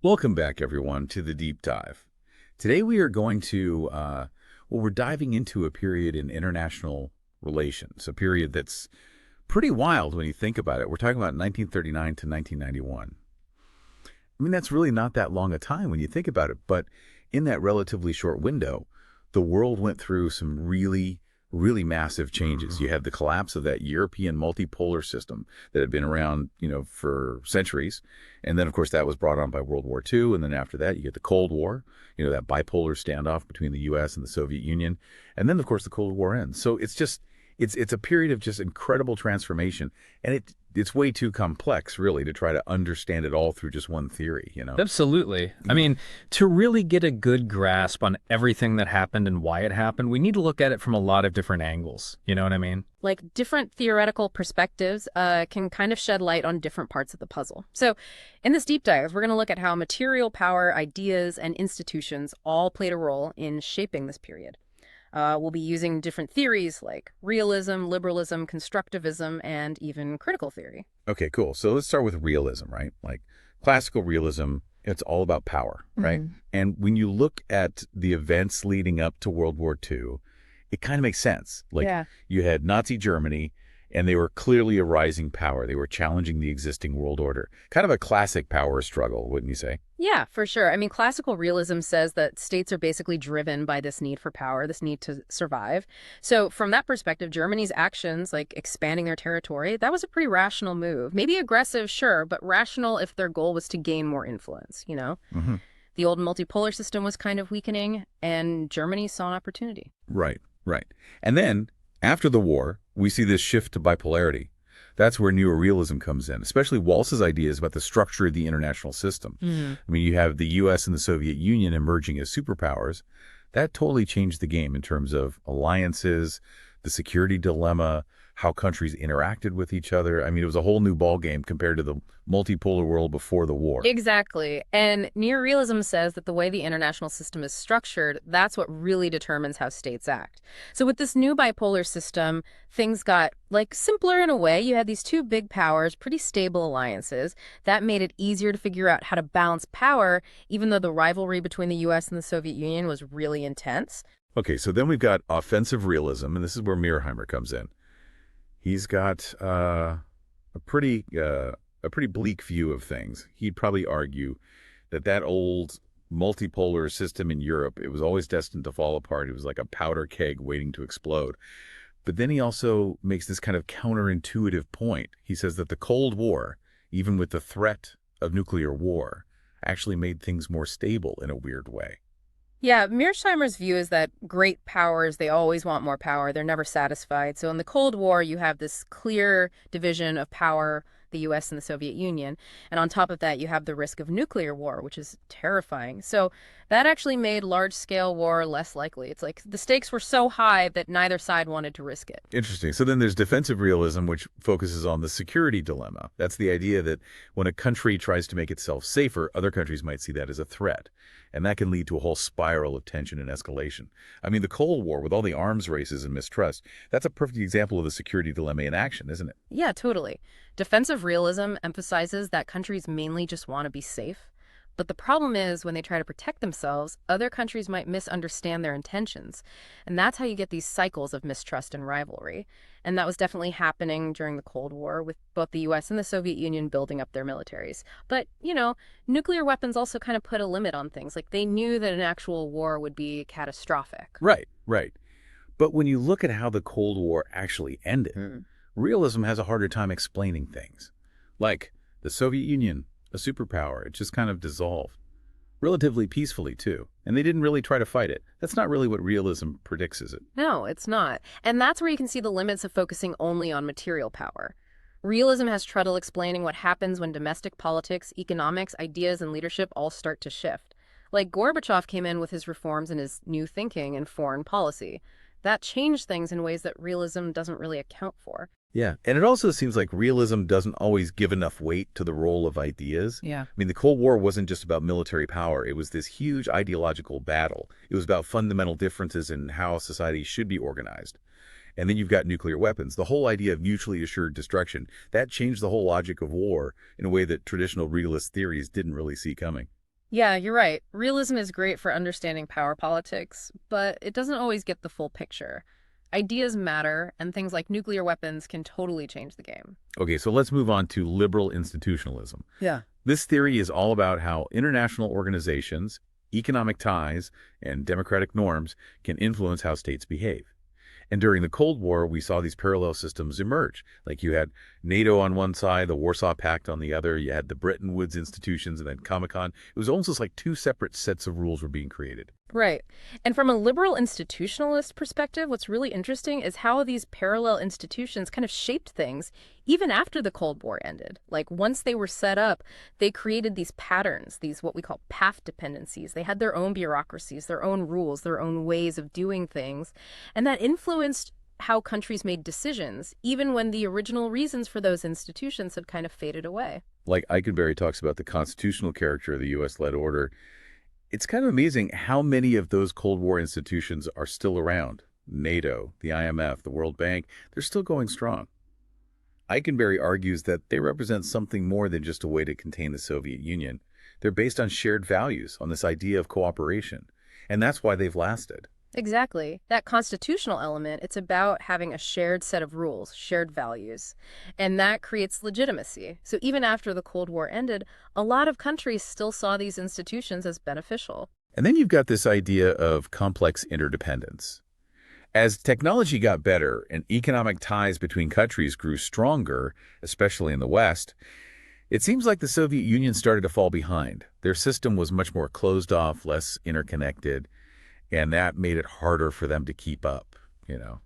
Welcome back, everyone, to the deep dive. Today we are going to, we're diving into a period in international relations, a period that's pretty wild when you think about it. We're talking about 1939 to 1991. I mean, that's really not that long a time when you think about it, but in that relatively short window, the world went through some really massive changes. You had the collapse of that European multipolar system that had been around, for centuries. And then, of course, that was brought on by World War II. And then after that, you get the Cold War, that bipolar standoff between the U.S. and the Soviet Union. And then, of course, the Cold War ends. So it's just, it's a period of just incredible transformation. And it's way too complex, really, to try to understand it all through just one theory. Absolutely. I mean, to really get a good grasp on everything that happened and why it happened, we need to look at it from a lot of different angles. You know what I mean? Like different theoretical perspectives can kind of shed light on different parts of the puzzle. So in this deep dive, we're going to look at how material power, ideas, and institutions all played a role in shaping this period. We'll be using different theories like realism, liberalism, constructivism, and even critical theory. Okay, cool. So let's start with realism, right? Like classical realism, it's all about power, right? And when you look at the events leading up to World War II, it kind of makes sense. Like you had Nazi Germany, and they were clearly a rising power. They were challenging the existing world order. Kind of a classic power struggle, wouldn't you say? Yeah, for sure. I mean, classical realism says that states are basically driven by this need for power, this need to survive. So from that perspective, Germany's actions, like expanding their territory, that was a pretty rational move. Maybe aggressive, sure, but rational if their goal was to gain more influence. The old multipolar system was kind of weakening, and Germany saw an opportunity. Right. And then, after the war, we see this shift to bipolarity. That's where neorealism comes in, especially Walz's ideas about the structure of the international system. I mean, you have the U.S. and the Soviet Union emerging as superpowers. That totally changed the game in terms of alliances, the security dilemma, how countries interacted with each other. I mean, it was a whole new ballgame compared to the multipolar world before the war. Exactly. And neorealism says that the way the international system is structured, that's what really determines how states act. So with this new bipolar system, things got simpler in a way. You had these two big powers, pretty stable alliances. That made it easier to figure out how to balance power, even though the rivalry between the U.S. and the Soviet Union was really intense. Okay, so then we've got offensive realism, and this is where Mearsheimer comes in. He's got a pretty bleak view of things. He'd probably argue that old multipolar system in Europe, it was always destined to fall apart. It was like a powder keg waiting to explode. But then he also makes this kind of counterintuitive point. He says that the Cold War, even with the threat of nuclear war, actually made things more stable in a weird way. Yeah, Mearsheimer's view is that great powers, they always want more power. They're never satisfied. So in the Cold War, you have this clear division of power, the U.S. and the Soviet Union. And on top of that, you have the risk of nuclear war, which is terrifying. So that actually made large-scale war less likely. It's like the stakes were so high that neither side wanted to risk it. Interesting. So then there's defensive realism, which focuses on the security dilemma. That's the idea that when a country tries to make itself safer, other countries might see that as a threat. And that can lead to a whole spiral of tension and escalation. I mean, the Cold War, with all the arms races and mistrust, that's a perfect example of the security dilemma in action, isn't it? Yeah, totally. Defensive realism emphasizes that countries mainly just want to be safe. But the problem is when they try to protect themselves, other countries might misunderstand their intentions. And that's how you get these cycles of mistrust and rivalry. And that was definitely happening during the Cold War with both the U.S. and the Soviet Union building up their militaries. But, nuclear weapons also kind of put a limit on things. Like they knew that an actual war would be catastrophic. Right. But when you look at how the Cold War actually ended, realism has a harder time explaining things. Like the Soviet Union, a superpower, it just kind of dissolved. Relatively peacefully, too. And they didn't really try to fight it. That's not really what realism predicts, is it? No, it's not. And that's where you can see the limits of focusing only on material power. Realism has trouble explaining what happens when domestic politics, economics, ideas, and leadership all start to shift. Like Gorbachev came in with his reforms and his new thinking in foreign policy. That changed things in ways that realism doesn't really account for. Yeah, and it also seems like realism doesn't always give enough weight to the role of ideas. Yeah. I mean, the Cold War wasn't just about military power. It was this huge ideological battle. It was about fundamental differences in how society should be organized. And then you've got nuclear weapons. The whole idea of mutually assured destruction, that changed the whole logic of war in a way that traditional realist theories didn't really see coming. Yeah, you're right. Realism is great for understanding power politics, but it doesn't always get the full picture. Ideas matter, and things like nuclear weapons can totally change the game. Okay, so let's move on to liberal institutionalism. Yeah. This theory is all about how international organizations, economic ties, and democratic norms can influence how states behave. And during the Cold War, we saw these parallel systems emerge. Like you had NATO on one side, the Warsaw Pact on the other, you had the Bretton Woods institutions, and then Comecon. It was almost like two separate sets of rules were being created. Right. And from a liberal institutionalist perspective, what's really interesting is how these parallel institutions kind of shaped things even after the Cold War ended. Like once they were set up, they created these patterns, these what we call path dependencies. They had their own bureaucracies, their own rules, their own ways of doing things. And that influenced how countries made decisions, even when the original reasons for those institutions had kind of faded away. Like Eikenberry talks about the constitutional character of the U.S.-led order. It's kind of amazing how many of those Cold War institutions are still around. NATO, the IMF, the World Bank, they're still going strong. Eikenberry argues that they represent something more than just a way to contain the Soviet Union. They're based on shared values, on this idea of cooperation. And that's why they've lasted. Exactly. That constitutional element, it's about having a shared set of rules, shared values, and that creates legitimacy. So even after the Cold War ended, a lot of countries still saw these institutions as beneficial. And then you've got this idea of complex interdependence. As technology got better and economic ties between countries grew stronger, especially in the West, it seems like the Soviet Union started to fall behind. Their system was much more closed off, less interconnected, and that made it harder for them to keep up.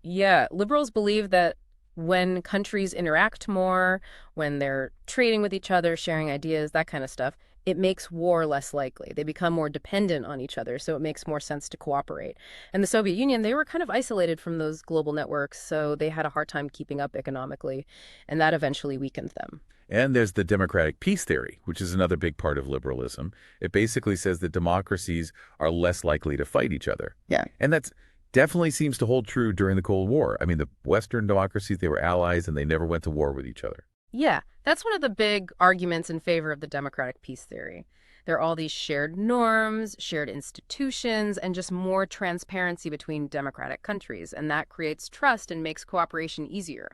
Yeah, liberals believe that when countries interact more, when they're trading with each other, sharing ideas, that kind of stuff, it makes war less likely. They become more dependent on each other, so it makes more sense to cooperate. And the Soviet Union, they were kind of isolated from those global networks, so they had a hard time keeping up economically, and that eventually weakened them. And there's the democratic peace theory, which is another big part of liberalism. It basically says that democracies are less likely to fight each other. Yeah. And that's definitely seems to hold true during the Cold War. I mean, the Western democracies, they were allies and they never went to war with each other. Yeah, that's one of the big arguments in favor of the democratic peace theory. There are all these shared norms, shared institutions, and just more transparency between democratic countries, and that creates trust and makes cooperation easier.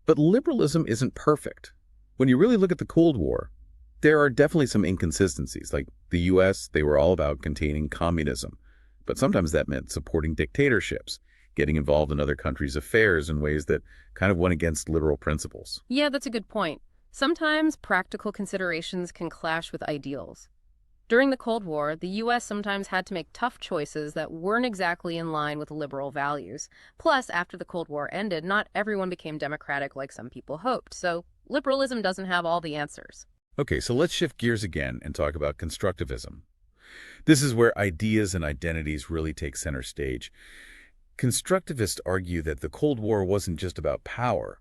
But liberalism isn't perfect. When you really look at the Cold War, there are definitely some inconsistencies. Like the U.S., they were all about containing communism. But sometimes that meant supporting dictatorships, getting involved in other countries' affairs in ways that kind of went against liberal principles. Yeah, that's a good point. Sometimes practical considerations can clash with ideals. During the Cold War, the U.S. sometimes had to make tough choices that weren't exactly in line with liberal values. Plus, after the Cold War ended, not everyone became democratic like some people hoped, so liberalism doesn't have all the answers. Okay, so let's shift gears again and talk about constructivism. This is where ideas and identities really take center stage. Constructivists argue that the Cold War wasn't just about power.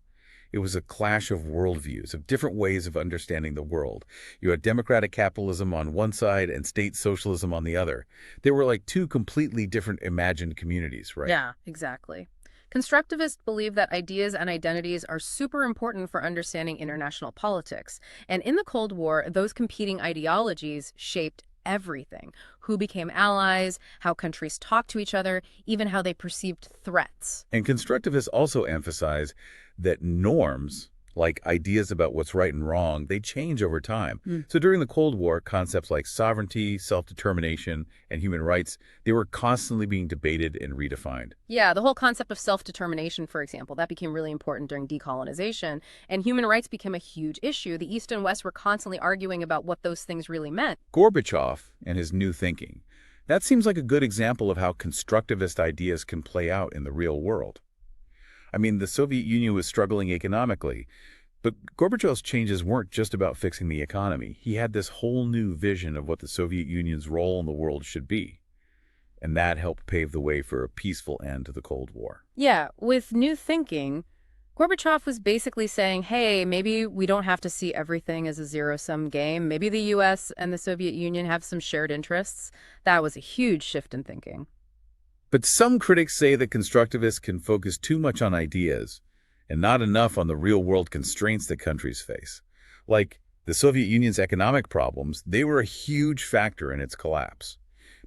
It was a clash of worldviews, of different ways of understanding the world. You had democratic capitalism on one side and state socialism on the other. They were like two completely different imagined communities, right? Yeah, exactly. Constructivists believe that ideas and identities are super important for understanding international politics. And in the Cold War, those competing ideologies shaped everything. Who became allies, how countries talked to each other, even how they perceived threats. And constructivists also emphasize that norms, like ideas about what's right and wrong, they change over time. So during the Cold War, concepts like sovereignty, self-determination, and human rights, they were constantly being debated and redefined. Yeah, the whole concept of self-determination, for example, that became really important during decolonization, and human rights became a huge issue. The East and West were constantly arguing about what those things really meant. Gorbachev and his new thinking. That seems like a good example of how constructivist ideas can play out in the real world. I mean, the Soviet Union was struggling economically, but Gorbachev's changes weren't just about fixing the economy. He had this whole new vision of what the Soviet Union's role in the world should be. And that helped pave the way for a peaceful end to the Cold War. Yeah, with new thinking, Gorbachev was basically saying, hey, maybe we don't have to see everything as a zero-sum game. Maybe the U.S. and the Soviet Union have some shared interests. That was a huge shift in thinking. But some critics say that constructivists can focus too much on ideas and not enough on the real-world constraints that countries face. Like, The Soviet Union's economic problems, they were a huge factor in its collapse.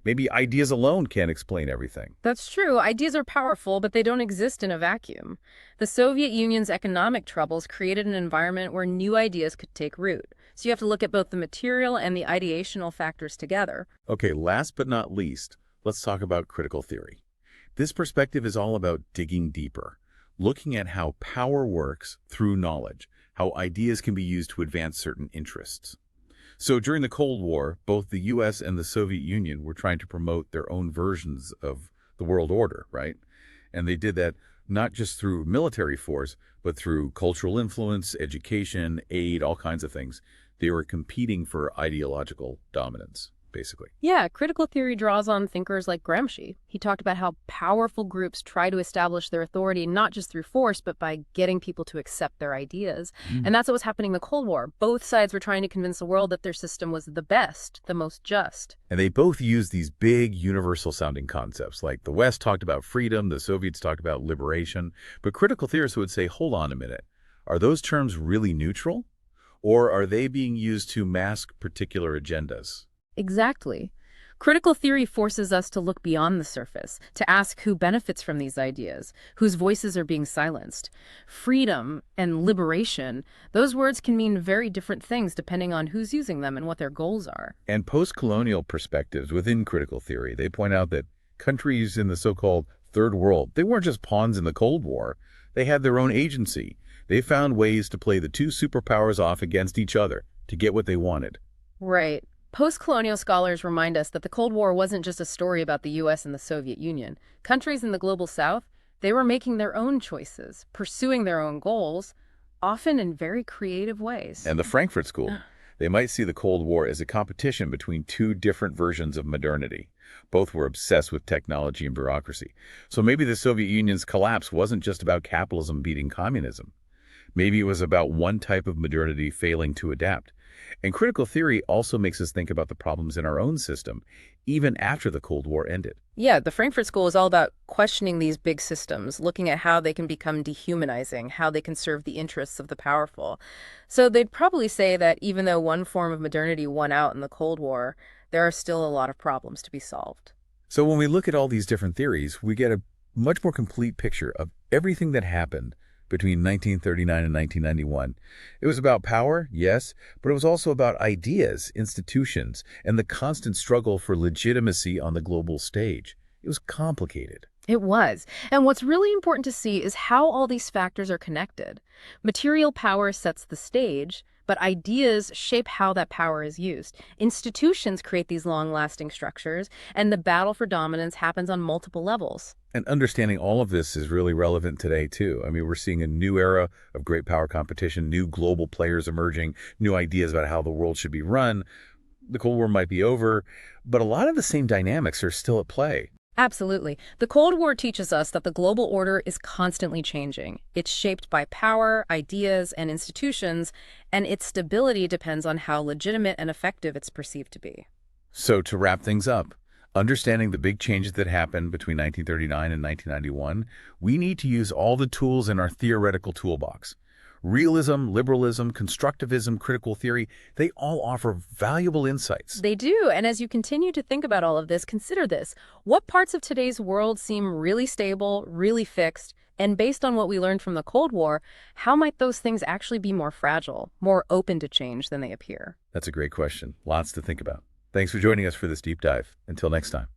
Maybe ideas alone can't explain everything. That's true. Ideas are powerful, but they don't exist in a vacuum. The Soviet Union's economic troubles created an environment where new ideas could take root. So you have to look at both the material and the ideational factors together. Okay, last but not least, let's talk about critical theory. This perspective is all about digging deeper, looking at how power works through knowledge, how ideas can be used to advance certain interests. So during the Cold War, both the US and the Soviet Union were trying to promote their own versions of the world order, right? And they did that not just through military force, but through cultural influence, education, aid, all kinds of things. They were competing for ideological dominance, basically. Yeah, critical theory draws on thinkers like Gramsci. He talked about how powerful groups try to establish their authority not just through force, but by getting people to accept their ideas. And that's what was happening in the Cold War. Both sides were trying to convince the world that their system was the best, the most just. And they both used these big universal-sounding concepts, like the West talked about freedom, the Soviets talked about liberation. But critical theorists would say, hold on a minute, are those terms really neutral? Or are they being used to mask particular agendas? Exactly. Critical theory forces us to look beyond the surface, to ask who benefits from these ideas, whose voices are being silenced. Freedom and liberation, those words can mean very different things depending on who's using them and what their goals are. And post-colonial perspectives within critical theory, they point out that countries in the so-called Third World, they weren't just pawns in the Cold War. They had their own agency. They found ways to play the two superpowers off against each other to get what they wanted. Right. Post-colonial scholars remind us that the Cold War wasn't just a story about the US and the Soviet Union. Countries in the global South, they were making their own choices, pursuing their own goals, often in very creative ways. And the Frankfurt School, they might see the Cold War as a competition between two different versions of modernity. Both were obsessed with technology and bureaucracy. So maybe the Soviet Union's collapse wasn't just about capitalism beating communism. Maybe it was about one type of modernity failing to adapt. And critical theory also makes us think about the problems in our own system, even after the Cold War ended. Yeah, the Frankfurt School is all about questioning these big systems, looking at how they can become dehumanizing, how they can serve the interests of the powerful. So they'd probably say that even though one form of modernity won out in the Cold War, there are still a lot of problems to be solved. So when we look at all these different theories, we get a much more complete picture of everything that happened between 1939 and 1991. It was about power, yes, but it was also about ideas, institutions, and the constant struggle for legitimacy on the global stage. It was complicated. It was. And what's really important to see is how all these factors are connected. Material power sets the stage, but ideas shape how that power is used. Institutions create these long-lasting structures, and the battle for dominance happens on multiple levels. And understanding all of this is really relevant today, too. I mean, we're seeing a new era of great power competition, new global players emerging, new ideas about how the world should be run. The Cold War might be over, but a lot of the same dynamics are still at play. Absolutely. The Cold War teaches us that the global order is constantly changing. It's shaped by power, ideas, and institutions, and its stability depends on how legitimate and effective it's perceived to be. So to wrap things up, understanding the big changes that happened between 1939 and 1991, we need to use all the tools in our theoretical toolbox. Realism, liberalism, constructivism, critical theory, they all offer valuable insights. They do, and as you continue to think about all of this, consider this. What parts of today's world seem really stable, really fixed, and based on what we learned from the Cold War, how might those things actually be more fragile, more open to change than they appear? That's a great question. Lots to think about. Thanks for joining us for this deep dive. Until next time.